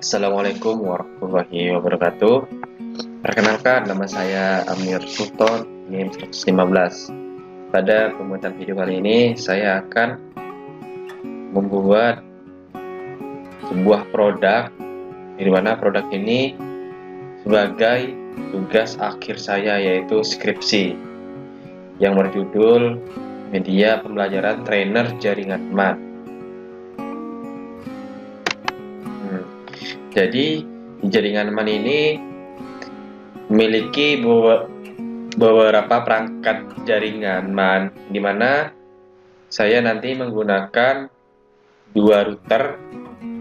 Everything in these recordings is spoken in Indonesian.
Assalamualaikum warahmatullahi wabarakatuh. Perkenalkan, nama saya Amir Sultan, NIM 115. Pada pembuatan video kali ini, saya akan membuat sebuah produk, di mana produk ini sebagai tugas akhir saya, yaitu skripsi, yang berjudul Media Pembelajaran Trainer Jaringan MAN. Jadi di jaringan MAN ini memiliki beberapa perangkat jaringan MAN, di mana saya nanti menggunakan dua router,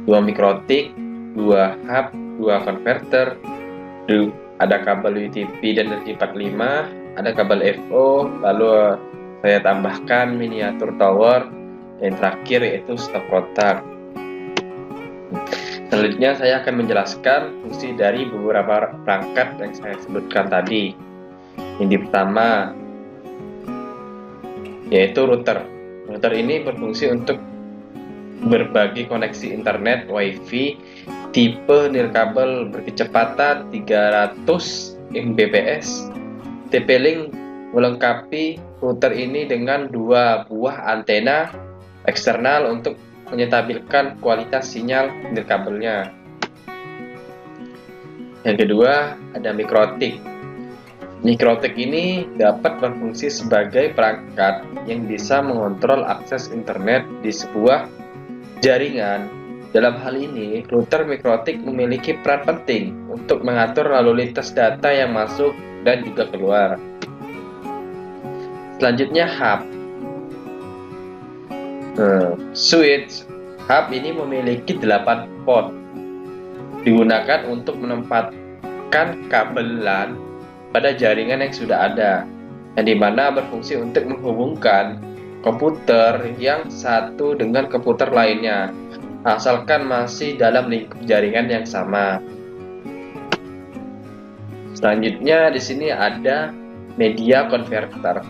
dua mikrotik, dua hub, dua konverter, ada kabel UTP dan RJ45, ada kabel FO, lalu saya tambahkan miniatur tower, dan terakhir yaitu stop kontak. Selanjutnya saya akan menjelaskan fungsi dari beberapa perangkat yang saya sebutkan tadi. Yang pertama yaitu router. Router ini berfungsi untuk berbagi koneksi internet WiFi tipe nirkabel berkecepatan 300 Mbps. TP-Link melengkapi router ini dengan dua buah antena eksternal untuk menyetabilkan kualitas sinyal nirkabelnya. Yang kedua, ada mikrotik. Mikrotik ini dapat berfungsi sebagai perangkat yang bisa mengontrol akses internet di sebuah jaringan. Dalam hal ini, router mikrotik memiliki peran penting untuk mengatur lalu lintas data yang masuk dan juga keluar. Selanjutnya, hub. Switch hub ini memiliki 8 port, digunakan untuk menempatkan kabel LAN pada jaringan yang sudah ada, yang dimana berfungsi untuk menghubungkan komputer yang satu dengan komputer lainnya, asalkan masih dalam lingkup jaringan yang sama. Selanjutnya di sini ada media converter.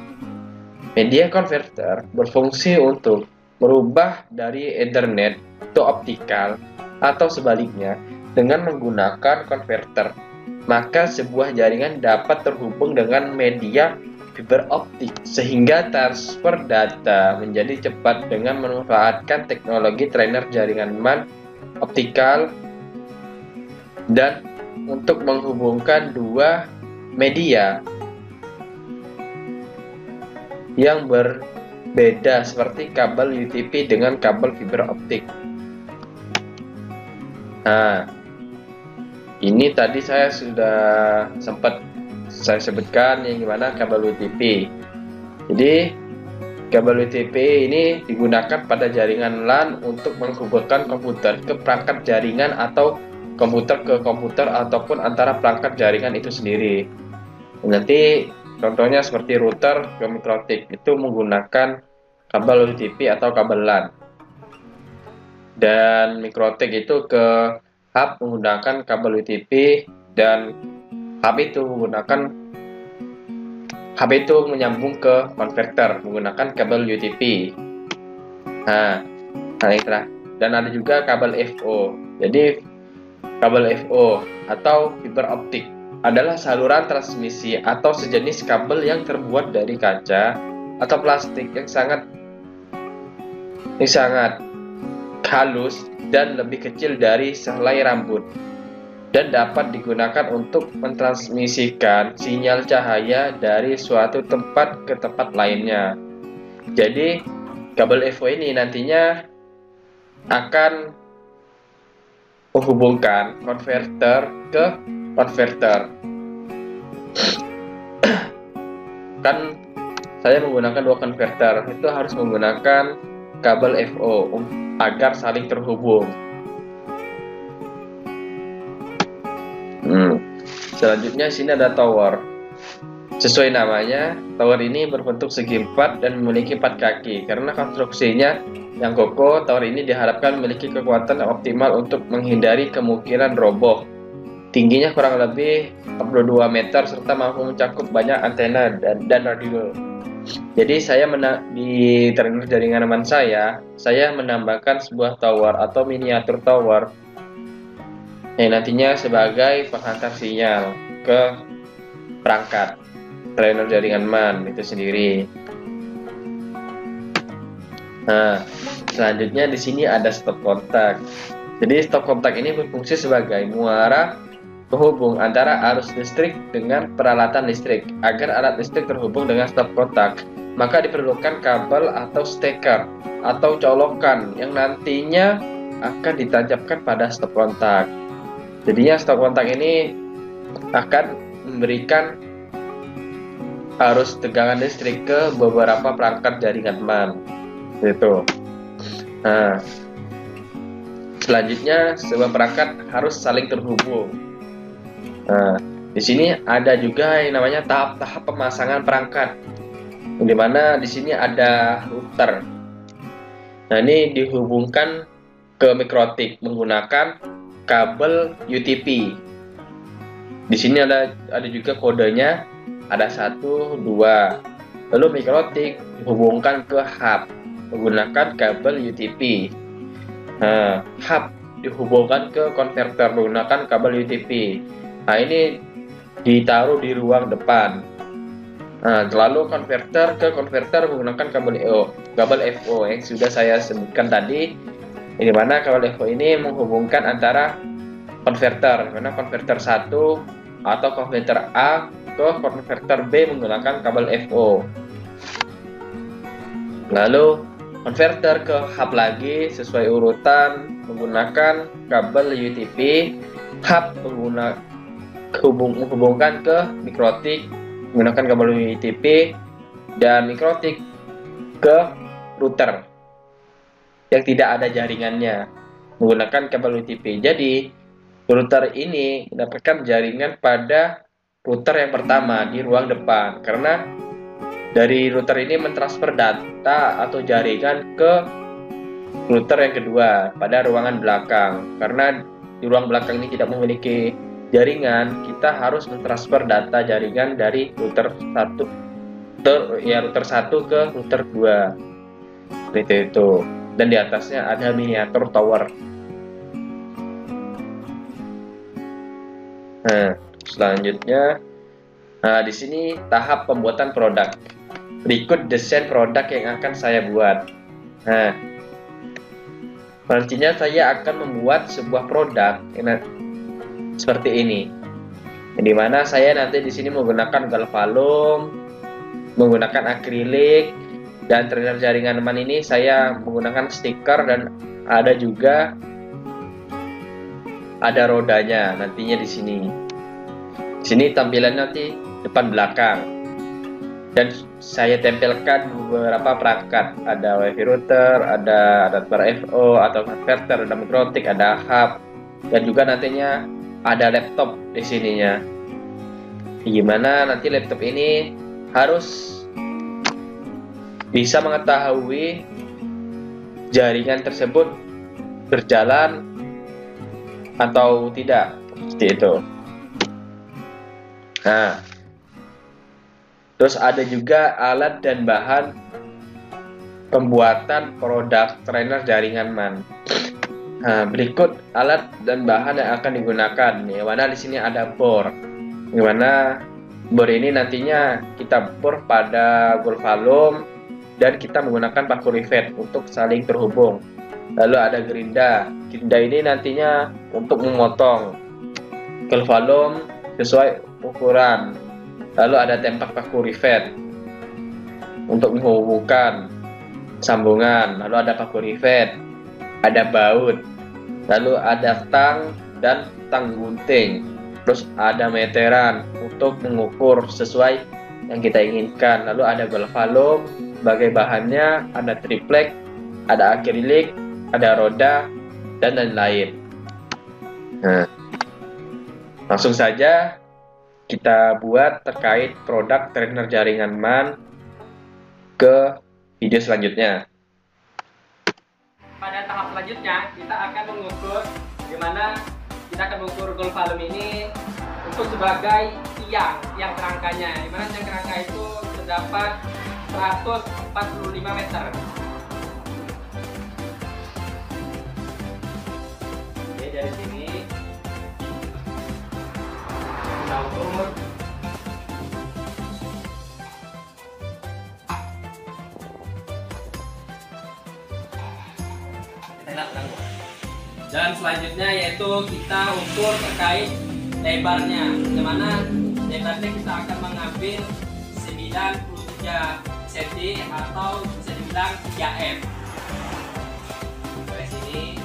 Media converter berfungsi untuk merubah dari Ethernet ke optikal atau sebaliknya dengan menggunakan konverter. Maka sebuah jaringan dapat terhubung dengan media fiber optik sehingga transfer data menjadi cepat dengan memanfaatkan teknologi trainer jaringan MAN optikal, dan untuk menghubungkan dua media yang berbeda seperti kabel UTP dengan kabel fiber optik. Nah, ini tadi saya sudah sempat saya sebutkan yang gimana kabel UTP. Jadi kabel UTP ini digunakan pada jaringan LAN untuk menghubungkan komputer ke perangkat jaringan atau komputer ke komputer ataupun antara perangkat jaringan itu sendiri. Nanti contohnya seperti router ke mikrotik itu menggunakan kabel UTP atau kabel LAN, dan mikrotik itu ke hub menggunakan kabel UTP, dan hub itu menyambung ke konverter menggunakan kabel UTP. Nah, dan ada juga kabel FO. Jadi kabel FO atau fiber optik adalah saluran transmisi atau sejenis kabel yang terbuat dari kaca atau plastik yang sangat halus dan lebih kecil dari sehelai rambut, dan dapat digunakan untuk mentransmisikan sinyal cahaya dari suatu tempat ke tempat lainnya. Jadi kabel FO ini nantinya akan menghubungkan konverter ke konverter. Kan saya menggunakan dua konverter, itu harus menggunakan kabel FO agar saling terhubung. Selanjutnya sini ada tower. Sesuai namanya, tower ini berbentuk segi empat dan memiliki 4 kaki. Karena konstruksinya yang kokoh, tower ini diharapkan memiliki kekuatan yang optimal untuk menghindari kemungkinan roboh. Tingginya kurang lebih 42 meter serta mampu mencakup banyak antena dan radio. Jadi di trainer jaringan MAN saya menambahkan sebuah tower atau miniatur tower yang nantinya sebagai penghantar sinyal ke perangkat trainer jaringan MAN itu sendiri. Nah, selanjutnya di sini ada stop kontak. Jadi stop kontak ini berfungsi sebagai muara penghubung antara arus listrik dengan peralatan listrik. Agar alat listrik terhubung dengan stop kontak, maka diperlukan kabel atau steker atau colokan yang nantinya akan ditancapkan pada stop kontak. Jadinya stop kontak ini akan memberikan arus tegangan listrik ke beberapa perangkat jaringan MAN. Gitu. Nah, selanjutnya sebuah perangkat harus saling terhubung. Nah, di sini ada juga yang namanya tahap-tahap pemasangan perangkat, di mana di sini ada router. Nah, ini dihubungkan ke mikrotik menggunakan kabel UTP. Di sini ada juga kodenya, ada 1, 2. Lalu mikrotik dihubungkan ke hub menggunakan kabel UTP. Nah, hub dihubungkan ke konverter menggunakan kabel UTP. Nah, ini ditaruh di ruang depan. Nah, lalu konverter ke konverter menggunakan kabel FO yang sudah saya sebutkan tadi. Di mana kabel FO ini menghubungkan antara konverter, mana konverter 1 atau konverter A ke konverter B menggunakan kabel FO. Lalu konverter ke hub lagi sesuai urutan menggunakan kabel UTP. Hub menghubungkan ke mikrotik menggunakan kabel UTP, dan mikrotik ke router yang tidak ada jaringannya menggunakan kabel UTP. Jadi router ini mendapatkan jaringan pada router yang pertama di ruang depan, karena dari router ini mentransfer data atau jaringan ke router yang kedua pada ruangan belakang. Karena di ruang belakang ini tidak memiliki jaringan, kita harus mentransfer data jaringan dari router 1 ke router 2. Seperti itu. Dan di atasnya ada miniatur tower. Nah, selanjutnya, di sini tahap pembuatan produk. Berikut desain produk yang akan saya buat. Nah, nantinya saya akan membuat sebuah produk seperti ini, di mana saya nanti di sini menggunakan galvalum, menggunakan akrilik, dan trainer jaringan MAN ini saya menggunakan stiker, dan ada juga rodanya nantinya di sini. Di sini tampilan nanti depan belakang. Dan saya tempelkan beberapa perangkat, ada wifi router, ada adapter FO atau konverter, ada mikrotik, ada hub, dan juga nantinya ada laptop di sininya. Gimana nanti laptop ini harus bisa mengetahui jaringan tersebut berjalan atau tidak, seperti itu. Nah, terus ada juga alat dan bahan pembuatan produk trainer jaringan MAN. Nah, berikut alat dan bahan yang akan digunakan. Yang mana di sini ada bor. Yang mana bor ini nantinya kita bor pada galvalum dan kita menggunakan paku rivet untuk saling terhubung. Lalu ada gerinda. Gerinda ini nantinya untuk memotong galvalum sesuai ukuran. Lalu ada tempat paku rivet untuk menghubungkan sambungan. Lalu ada paku rivet, ada baut, lalu ada tang dan tang gunting. Terus ada meteran untuk mengukur sesuai yang kita inginkan. Lalu ada galvalum sebagai bahannya, ada triplek, ada akrilik, ada roda, dan lain-lain. Nah, langsung saja kita buat terkait produk trainer jaringan MAN ke video selanjutnya. Pada tahap selanjutnya kita akan mengukur bagaimana kita akan mengukur galvalum ini untuk sebagai tiang kerangkanya, dimana tiang kerangka itu terdapat 145 meter. Oke, dari sini campur. Dan selanjutnya yaitu kita ukur terkait lebarnya. Dimana lebarnya kita akan mengambil 93 cm atau bisa dibilang 3 m. Dari sini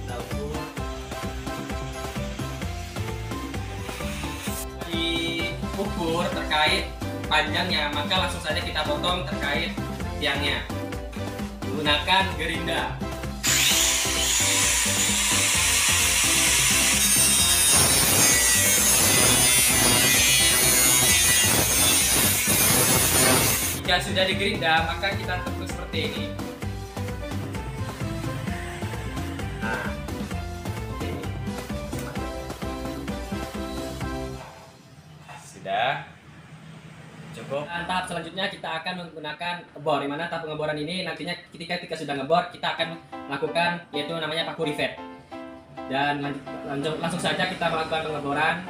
kita ukur. Diukur terkait panjangnya, maka langsung saja kita potong terkait tiangnya menggunakan gerinda. Jika sudah digerinda, maka kita tekuk seperti ini. Nah, seperti ini. Sudah cukup. Dan tahap selanjutnya kita akan menggunakan ngebor, di mana tahap pengeboran ini nantinya ketika sudah ngebor, kita akan melakukan yaitu namanya paku rivet. Dan langsung saja kita melakukan pengeboran.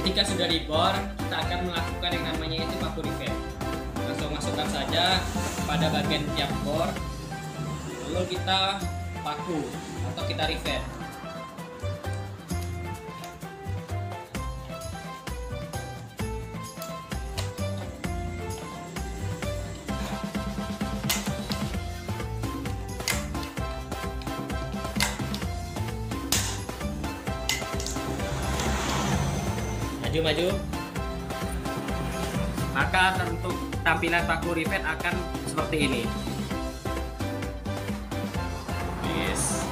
Ketika sudah dibor, kita akan melakukan yang namanya itu paku rivet. Langsung masukkan saja pada bagian tiap bor, lalu kita paku atau kita rivet. Maju, maka untuk tampilan paku rivet akan seperti ini. Yes.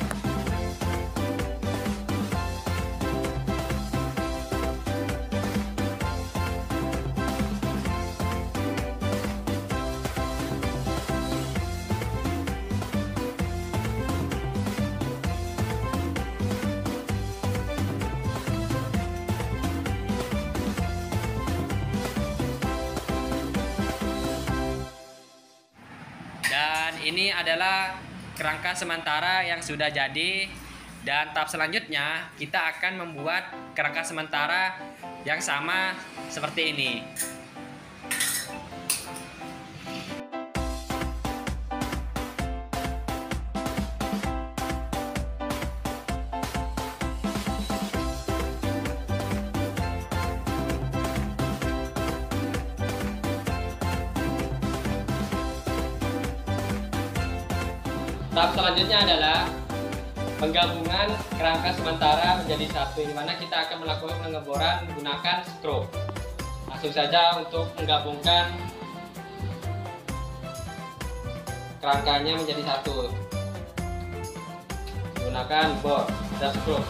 Dan ini adalah kerangka sementara yang sudah jadi, dan tahap selanjutnya kita akan membuat kerangka sementara yang sama seperti ini. Tahap selanjutnya adalah penggabungan kerangka sementara menjadi satu, di mana kita akan melakukan pengeboran menggunakan stroke. Langsung saja untuk menggabungkan kerangkanya menjadi satu menggunakan bor dan stroke.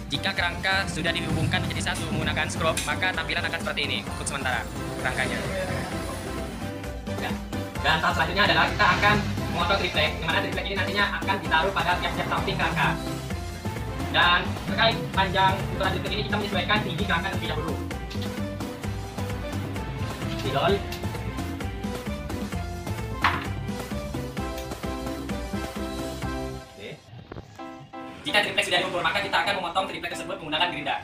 Jika kerangka sudah dihubungkan menjadi satu menggunakan skrup, maka tampilan akan seperti ini untuk sementara kerangkanya. Dan tahap selanjutnya adalah kita akan memotong triplek, di mana triplek ini nantinya akan ditaruh pada tiap-tiap samping kerangka. Dan terkait panjang untuk lanjut ini, kita menyesuaikan tinggi kerangka terlebih dahulu. Spidol. Jika triplek sudah diukur, maka kita akan memotong triplek tersebut menggunakan gerinda.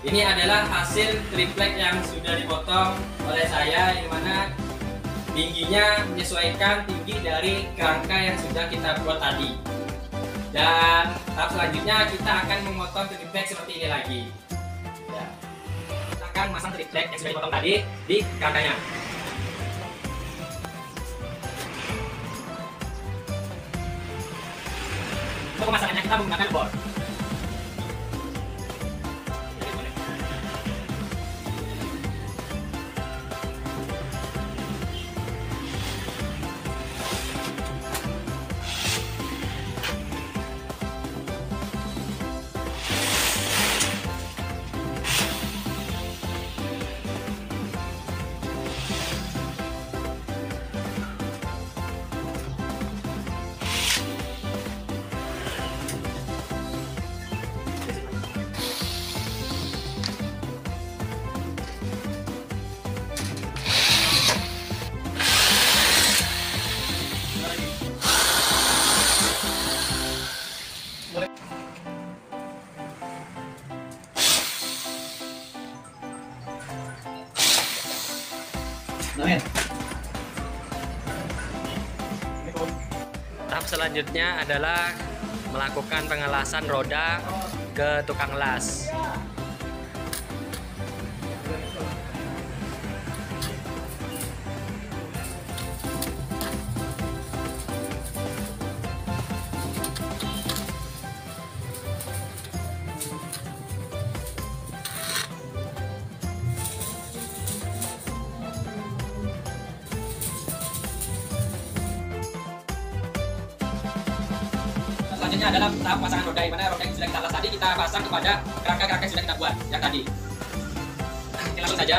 Ini adalah hasil triplek yang sudah dipotong oleh saya, di mana tingginya menyesuaikan tinggi dari kerangka yang sudah kita buat tadi. Dan tahap selanjutnya kita akan memotong triplek seperti ini lagi. Ya. Kita akan memasang triplek yang sudah dipotong tadi di kerangkanya. Untuk pemasangannya kita menggunakan bor. Tahap selanjutnya adalah melakukan pengelasan roda ke tukang las. Selanjutnya adalah tahap pasangan roda, di mana roda yang sudah kita las tadi kita pasang kepada kerangka-kerangka yang sudah kita buat yang tadi. Oke, langsung saja.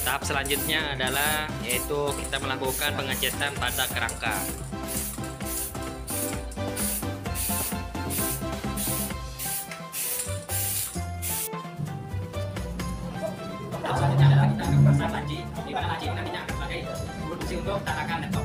Tahap selanjutnya adalah yaitu kita melakukan pengecetan pada kerangka. Tahap selanjutnya adalah kita akan pasang laci, di mana laci ini nantinya akan sebagai fungsi untuk tatakan laptop.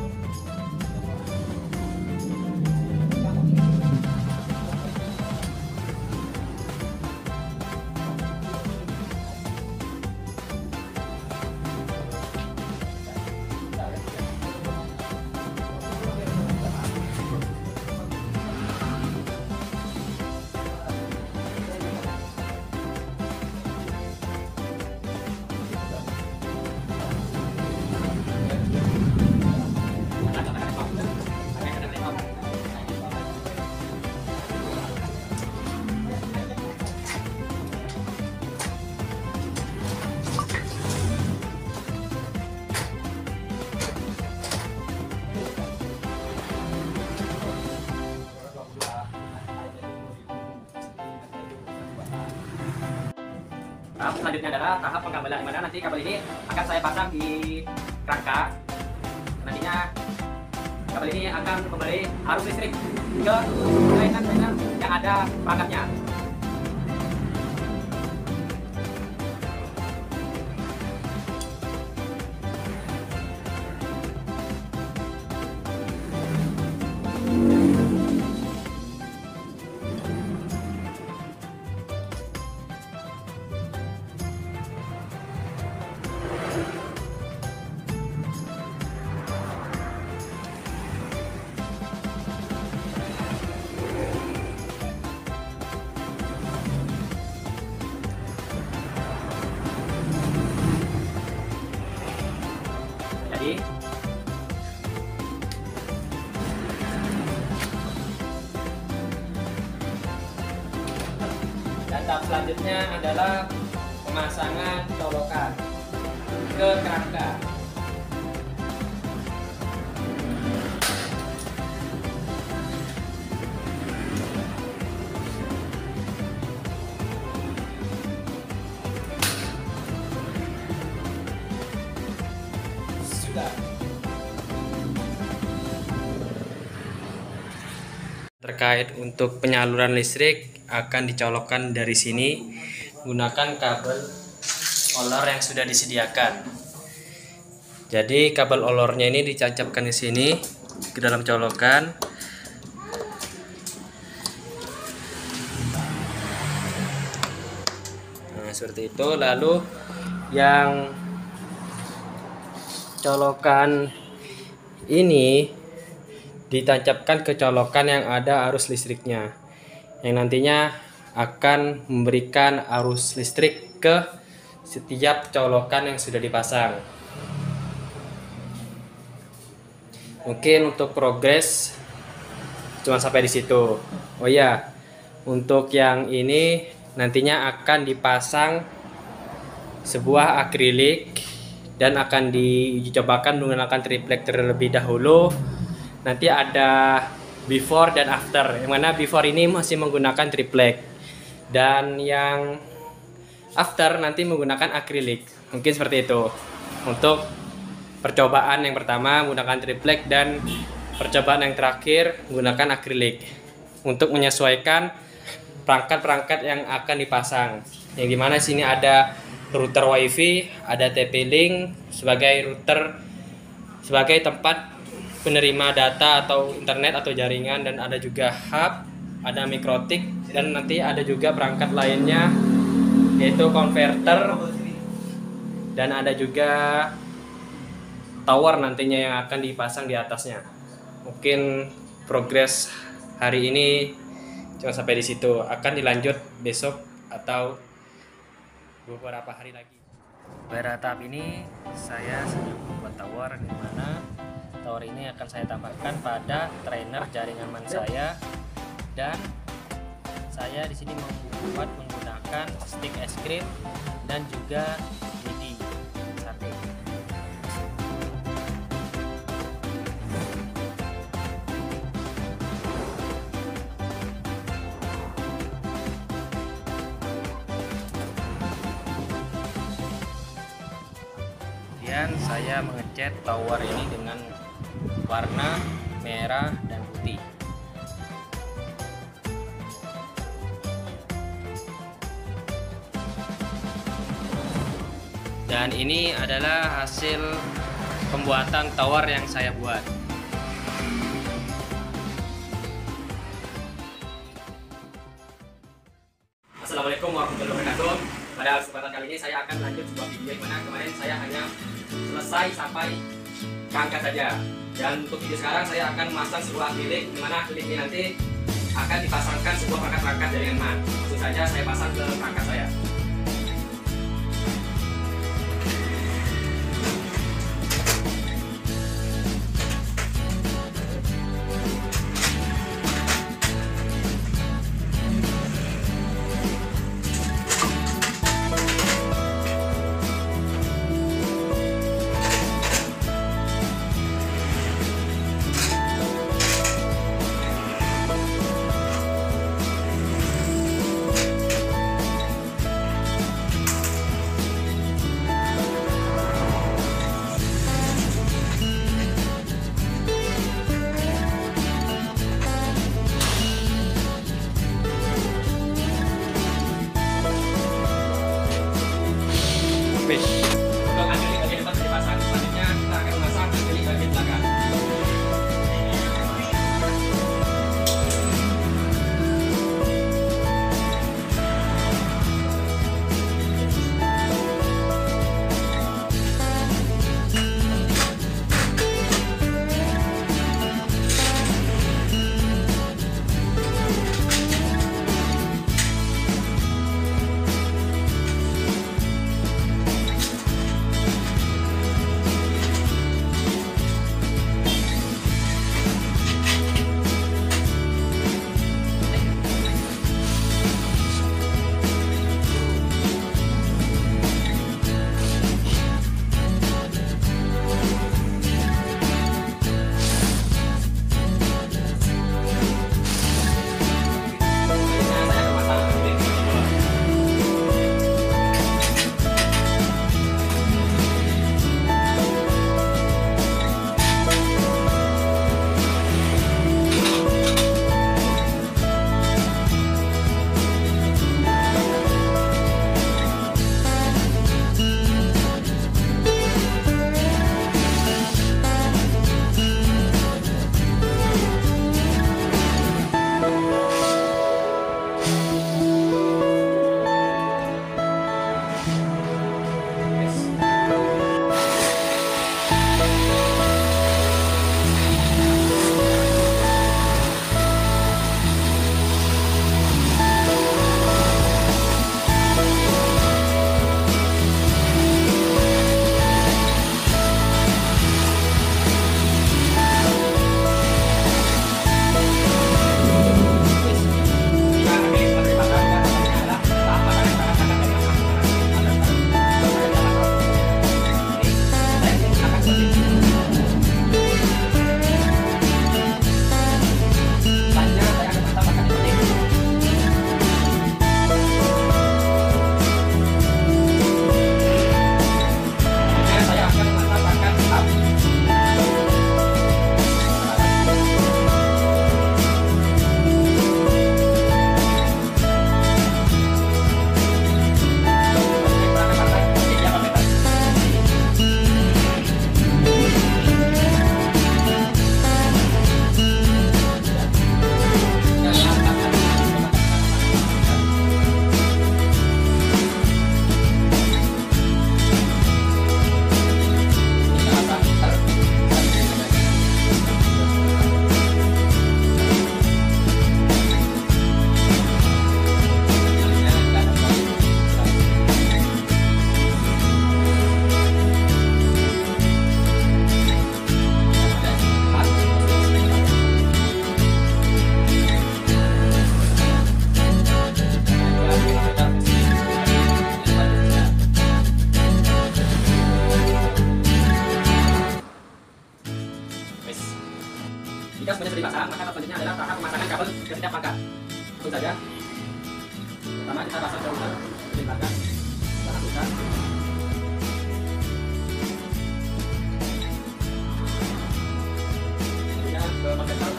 Tahap selanjutnya adalah tahap pengkabelan, dimana nanti kabel ini akan saya pasang di kerangka. Nantinya kabel ini akan memberi arus listrik ke kainan yang ada perangkatnya. Dan tahap selanjutnya adalah pemasangan colokan ke kerangka. Sudah. Terkait untuk penyaluran listrik akan dicolokkan dari sini menggunakan kabel olor yang sudah disediakan. Jadi kabel olornya ini ditancapkan di sini ke dalam colokan. Nah, seperti itu. Lalu yang colokan ini ditancapkan ke colokan yang ada arus listriknya, yang nantinya akan memberikan arus listrik ke setiap colokan yang sudah dipasang. Mungkin untuk progres cuma sampai di situ. Oh ya, Untuk yang ini nantinya akan dipasang sebuah akrilik dan akan dicobakan menggunakan triplek terlebih dahulu. Nanti ada before dan after. Yang mana before ini masih menggunakan triplek dan yang after nanti menggunakan akrilik. Mungkin seperti itu. Untuk percobaan yang pertama menggunakan triplek dan percobaan yang terakhir menggunakan akrilik untuk menyesuaikan perangkat-perangkat yang akan dipasang. Yang dimana sini ada router WiFi, ada TP-Link sebagai router sebagai tempat penerima data atau internet atau jaringan, dan ada juga hub, ada mikrotik, dan nanti ada juga perangkat lainnya yaitu konverter, dan ada juga tower nantinya yang akan dipasang di atasnya. Mungkin progres hari ini cuma sampai di situ, akan dilanjut besok atau beberapa hari lagi. Pada tahap ini saya sedang membuat tower, di mana tower ini akan saya tambahkan pada trainer jaringan MAN saya, dan saya di sini membuat menggunakan stick es krim dan juga lidi sate. Kemudian saya mengecat tower ini dengan warna merah dan putih. Dan ini adalah hasil pembuatan tower yang saya buat. Assalamualaikum warahmatullahi wabarakatuh. Pada kesempatan kali ini saya akan lanjut sebuah video yang mana kemarin saya hanya selesai sampai perangkat saja. Dan untuk video sekarang saya akan memasang sebuah akrilik, di mana akrilik ini nanti akan dipasangkan sebuah perangkat jaringan MAN. Langsung saja saya pasang ke perangkat saya. kabelnya sudah dipasang, maka selanjutnya adalah tahap pemasangan kabel ke setiap perangkat. Langsung saja. Pertama kita pasang ke router di belakang. Kita lakukan. Selanjutnya ke konverter.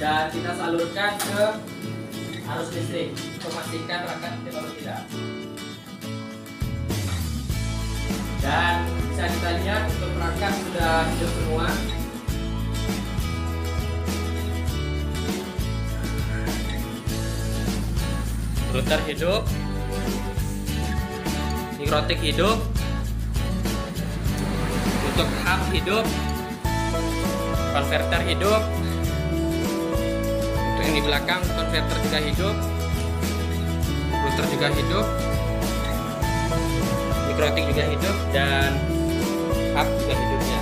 dan kita salurkan ke arus listrik untuk memastikan perangkat hidup atau tidak. Dan bisa kita lihat untuk perangkat sudah hidup semua. Router hidup, mikrotik hidup, untuk hub hidup, konverter hidup, untuk yang di belakang konverter juga hidup, router juga hidup, mikrotik juga hidup, dan up ke hidungnya.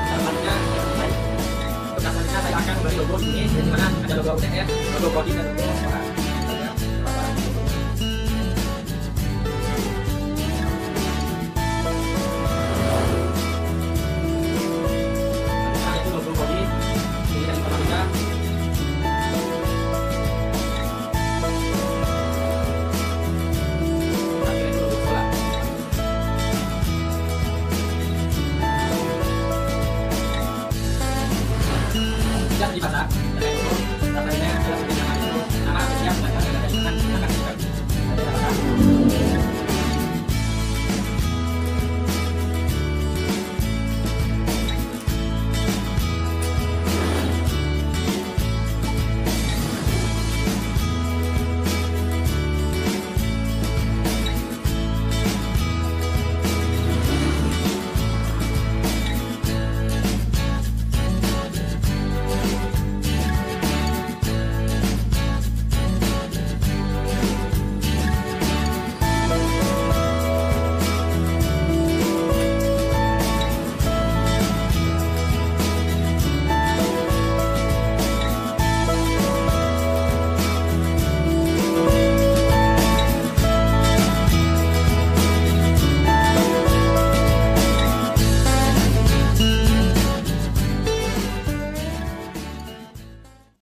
Selanjutnya, untuk dasarnya saya akan memberi logo ini, di mana ada logo UTR, logo body dan logo suara.